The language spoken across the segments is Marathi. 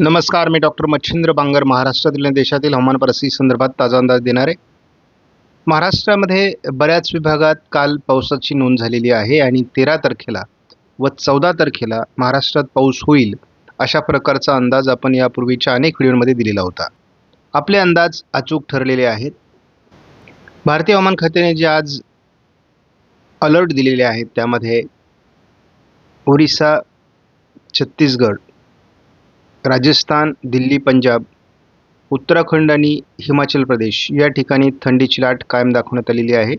नमस्कार, मी डॉक्टर मच्छिंद्र बांगर महाराष्ट्रातील आणि देशातील हवामान परिस्थिती संदर्भात ताजा अंदाज देणार आहे. महाराष्ट्रामध्ये बऱ्याच विभागात काल पावसाची नोंद झालेली आहे आणि 13 तारखेला व 14 तारखेला महाराष्ट्रात पाऊस होईल अशा प्रकारचा अंदाज आपण यापूर्वीच्या अनेक व्हिडिओमध्ये दिलेला होता. आपले अंदाज अचूक ठरलेले आहेत. भारतीय हवामान खात्याने जे आज अलर्ट दिलेले आहेत त्यामध्ये ओरिसा, छत्तीसगड, राजस्थान, दिल्ली, पंजाब, उत्तराखंड आणि हिमाचल प्रदेश या ठिकाणी थंडीची लाट कायम दाखवण्यात आलेली आहे.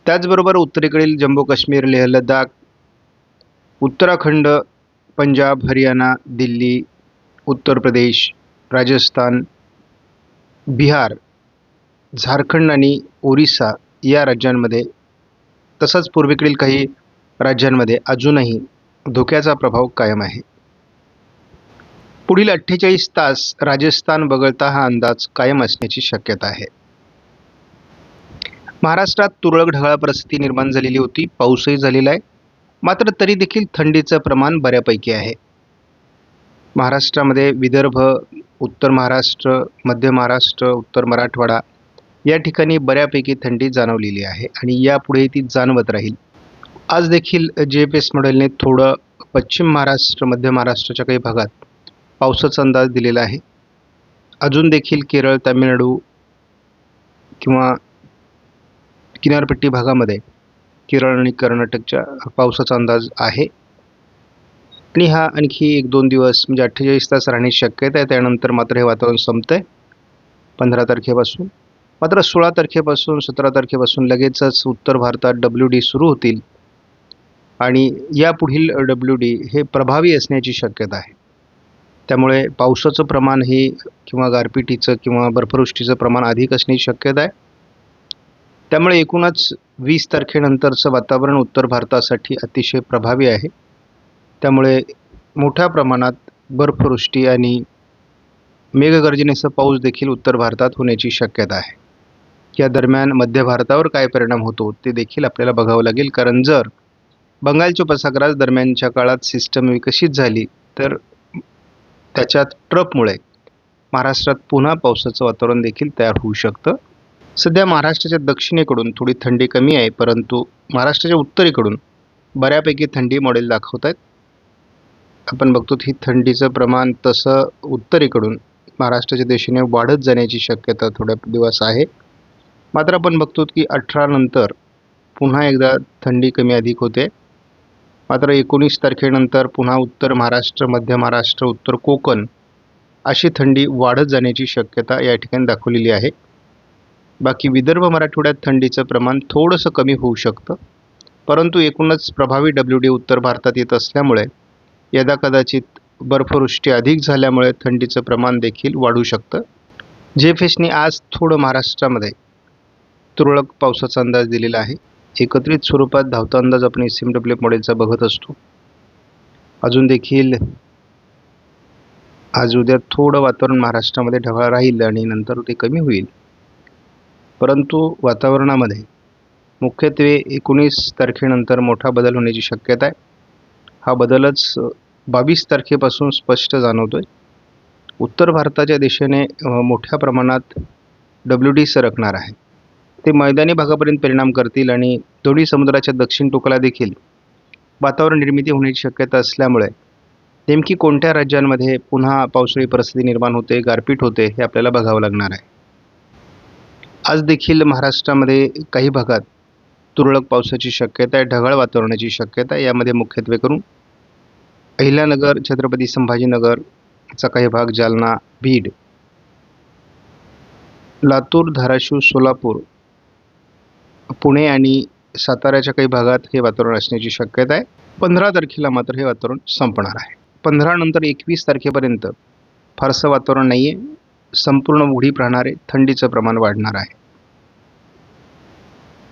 त्याचबरोबर उत्तरेकडील जम्मू काश्मीर, लेह लडाख, उत्तराखंड, पंजाब, हरियाणा, दिल्ली, उत्तर प्रदेश, राजस्थान, बिहार, झारखंड आणि ओरिसा या राज्यांमध्ये तसंच पूर्वेकडील काही राज्यांमध्ये अजूनही धोक्याचा प्रभाव कायम आहे. पुढील 48 तास राजस्थान वगळता हा अंदाज कायम असण्याची शक्यता आहे. महाराष्ट्रात तुरळक ढगाळ परिस्थिती निर्माण झालेली होती. पाऊसही झालेला आहे. मात्र तरी देखील थंडीचं प्रमाण बऱ्यापैकी आहे. महाराष्ट्रामध्ये विदर्भ, उत्तर महाराष्ट्र, मध्य महाराष्ट्र, उत्तर मराठवाडा या ठिकाणी बऱ्यापैकी थंडी जाणवलेली आहे आणि यापुढे ती जाणवत राहील. आज देखील GFS मॉडेलने थोडं पश्चिम महाराष्ट्र, मध्य महाराष्ट्राच्या काही भागात पावसाचा अंदाज दिलेला आहे. अजून देखील केरळ, तामिळनाडू किंवा किनारपट्टी भागामध्ये केरळ आणि कर्नाटकच्या पावसाचा अंदाज आहे आणि हा आणखी 1-2 दिवस म्हणजे 48 तास राहण्याची शक्यता आहे. त्यानंतर मात्र हे वातावरण संपतंय 15 तारखेपासून. मात्र 16 तारखेपासून 17 तारखेपासून लगेचच उत्तर भारतात WD सुरू होतील आणि यापुढील WD हे प्रभावी असण्याची शक्यता आहे. त्यामुळे पावसाचं प्रमाण हे किंवा गारपिटीचं किंवा बर्फवृष्टीचं प्रमाण अधिक असण्याची शक्यता आहे. त्यामुळे एकूणच 20 तारखेनंतरचं वातावरण उत्तर भारतासाठी अतिशय प्रभावी आहे. त्यामुळे मोठ्या प्रमाणात बर्फवृष्टी आणि मेघगर्जनेसह पाऊस देखील उत्तर भारतात होण्याची शक्यता आहे. या दरम्यान मध्य भारतावर काय परिणाम होतो ते देखील आपल्याला बघावं लागेल. कारण जर बंगालच्या उपसागरात दरम्यानच्या काळात सिस्टम विकसित झाली तर त्याच्या ट्रफमुळे महाराष्ट्रात पुन्हा पावसाचं वातावरण देखील तयार होऊ शकतं. सध्या महाराष्ट्राच्या दक्षिणेकडून थोडी थंडी कमी आहे, परंतु महाराष्ट्राच्या उत्तरेकडून बऱ्यापैकी थंडी मॉडेल दाखवत आहेत. आपण बघतो की थंडीचं प्रमाण तसं उत्तरेकडून महाराष्ट्राच्या दिशेने वाढत जाण्याची शक्यता थोड्या दिवस आहे. मात्र आपण बघतो की 18 नंतर पुन्हा एकदा थंडी कमी अधिक होते. मात्र 19 तारखेनंतर पुन्हा उत्तर महाराष्ट्र, मध्य महाराष्ट्र, उत्तर कोकण अशी थंडी वाढत जाण्याची शक्यता या ठिकाणी दाखवलेली आहे. बाकी विदर्भ, मराठवाड्यात थंडीचं प्रमाण थोडंसं कमी होऊ शकतं, परंतु एकूणच प्रभावी WD उत्तर भारतात येत असल्यामुळे यदा कदाचित बर्फवृष्टी अधिक झाल्यामुळे थंडीचं प्रमाण देखील वाढू शकतं. GFSने आज थोडं महाराष्ट्रामध्ये तुरळक पावसाचा अंदाज दिलेला आहे. एकत्रित स्वरूपात धावता अंदाज आपण SMWF मॉडेलचा बघत असतो. अजून देखील आज उद्या थोडं वातावरण महाराष्ट्रामध्ये ढगाळ राहील आणि नंतर ते कमी होईल. परंतु वातावरणामध्ये मुख्यत्वे 19 तारखेनंतर मोठा बदल होण्याची शक्यता आहे. हा बदलच 22 तारखेपासून स्पष्ट जाणवतोय. उत्तर भारताच्या दिशेने मोठ्या प्रमाणात WD सरकणार आहे. ते मैदानी भागापर्यंत परिणाम करतील आणि दोन्ही समुद्राच्या दक्षिण टोकाला देखील वातावरण निर्मिती होण्याची शक्यता असल्यामुळे नेमकी कोणत्या राज्यांमध्ये पुन्हा पावसाळी परिस्थिती निर्माण होते, गारपीट होते हे आपल्याला बघावं लागणार आहे. आज देखील महाराष्ट्रामध्ये काही भागात तुरळक पावसाची शक्यता आहे, ढगाळ वातावरणाची शक्यता आहे. यामध्ये मुख्यत्वे करून अहिल्यानगर, छत्रपती संभाजीनगरचा काही भाग, जालना, बीड, लातूर, धाराशिव, सोलापूर, पुणे आणि साताऱ्याच्या काही भागात हे वातावरण असण्याची शक्यता आहे. 15 तारखेला मात्र हे वातावरण संपणार आहे. 15 नंतर 21 तारखेपर्यंत फारसं वातावरण नाही आहे. संपूर्ण उघडीप राहणारे, थंडीचं प्रमाण वाढणार आहे.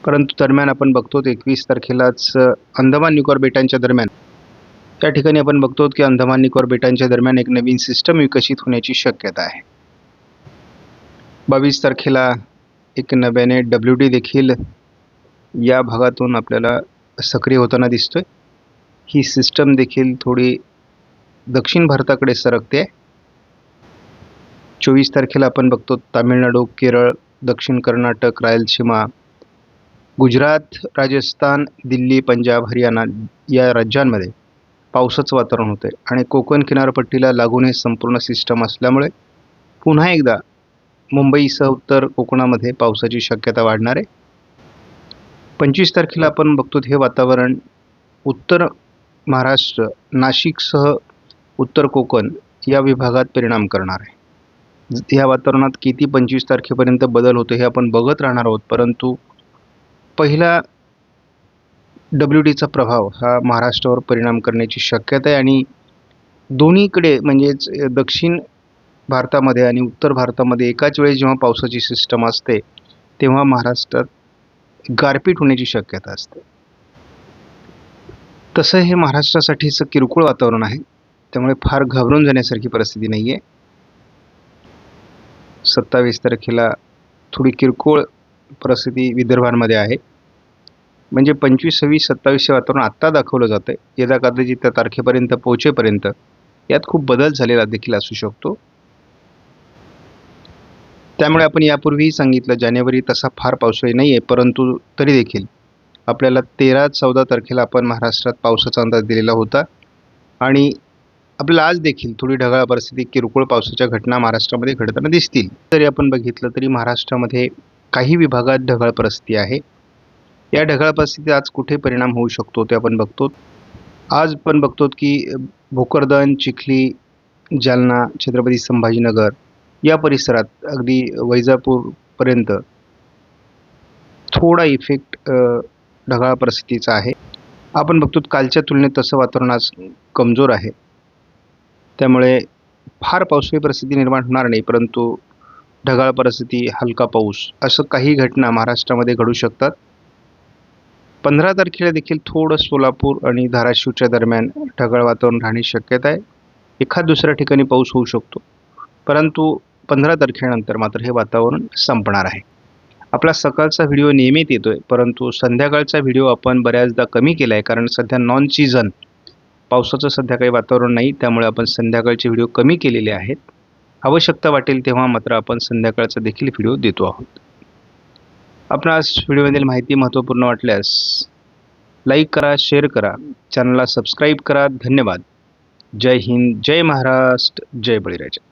परंतु दरम्यान आपण बघतो 21 तारखेलाच अंदमान निकोबार बेटांच्या दरम्यान त्या ठिकाणी आपण बघतो की अंदमान निकोबार बेटांच्या दरम्यान एक नवीन सिस्टम विकसित होण्याची शक्यता आहे. 22 तारखेला एक नव्याने WD देखील या भागातून आपल्याला सक्रिय होताना दिसतोय. ही सिस्टम देखील थोडी दक्षिण भारताकडे सरकते 24 तारखेला आपण बघतो तामिळनाडू, केरळ, दक्षिण कर्नाटक, रायलसीमा, गुजरात, राजस्थान, दिल्ली, पंजाब, हरियाणा या राज्यांमध्ये पावसाचं वातावरण होते आणि कोकण किनारपट्टीला लागून हे संपूर्ण सिस्टम असल्यामुळे पुन्हा एकदा मुंबईसह उत्तर कोकणामध्ये पावसाची शक्यता वाढणार आहे. 25 तारखेला आपण बघतो हे वातावरण उत्तर महाराष्ट्र, नाशिकसह उत्तर कोकण या विभागात परिणाम करणार आहे. या वातावरणात किती 25 तारखेपर्यंत बदल होतो हे आपण बघत राहणार आहोत, परंतु पहिला WDचा प्रभाव हा महाराष्ट्रावर परिणाम करण्याची शक्यता आहे आणि दोन्हीकडे म्हणजेच दक्षिण भारतामध्ये आणि उत्तर भारतामध्ये एकाच वेळेस जेव्हा पावसाची सिस्टम असते तेव्हा महाराष्ट्रात गारपीट होण्याची शक्यता असते. तसं हे महाराष्ट्रासाठीचं किरकोळ वातावरण आहे, त्यामुळे फार घाबरून जाण्यासारखी परिस्थिती नाही आहे. 27 तारखेला थोडी किरकोळ परिस्थिती विदर्भामध्ये आहे. म्हणजे 25, 26, 27 वातावरण आत्ता दाखवलं जातं आहे. यदा कदाचित त्या तारखेपर्यंत पोहोचेपर्यंत यात खूप बदल झालेला देखील असू शकतो. त्यामुळे आपण यापूर्वीही सांगितलं जानेवारी तसा फार पावसाळी नाही आहे, परंतु तरी देखील आपल्याला 13, 14 तारखेला आपण महाराष्ट्रात पावसाचा अंदाज दिलेला होता आणि आपल्याला आज देखील थोडी ढगाळ परिस्थिती, किरकोळ पावसाच्या घटना महाराष्ट्रामध्ये घडताना दिसतील. तरी आपण बघितलं तरी महाराष्ट्रामध्ये काही विभागात ढगाळ परिस्थिती आहे. या ढगाळ परिस्थितीत आज कुठे परिणाम होऊ शकतो ते आपण बघतो. आज आपण बघतो की भोकरदन, चिखली, जालना, छत्रपती संभाजीनगर या परिसरात अगदी वैजापूरपर्यंत थोडा इफेक्ट ढगाळ परिस्थितीचा आहे. आपण बघतो कालच्या तुलनेत तसं वातावरण आज कमजोर आहे, त्यामुळे फार पावसाळी परिस्थिती निर्माण होणार नाही, परंतु ढगाळ परिस्थिती, हलका पाऊस असं काही घटना महाराष्ट्रामध्ये घडू शकतात. 15 तारखेला देखील थोडं सोलापूर आणि धाराशिवच्या दरम्यान ढगाळ वातावरण राहण्याची शक्यता आहे. एखाद दुसऱ्या ठिकाणी पाऊस होऊ शकतो, परंतु 15 तारखेनंतर मात्र हे वातावरण संपणार आहे. आपला सकाळचा व्हिडिओ नियमित येतोय, परंतु संध्याकाळचा व्हिडिओ आपण बऱ्याचदा कमी केला आहे, कारण सध्या नॉन सीझन पावसाचं सध्या काही वातावरण नाही, त्यामुळे आपण संध्याकाळचे व्हिडिओ कमी केलेले आहेत. आवश्यकता वाटेल तेव्हा मात्र आपण संध्याकाळचा देखील व्हिडिओ देतो आहोत. आपणास व्हिडिओमधील माहिती महत्त्वपूर्ण वाटल्यास लाईक करा, शेअर करा, चॅनलला सबस्क्राईब करा. धन्यवाद. जय हिंद, जय महाराष्ट्र, जय बळीराजा.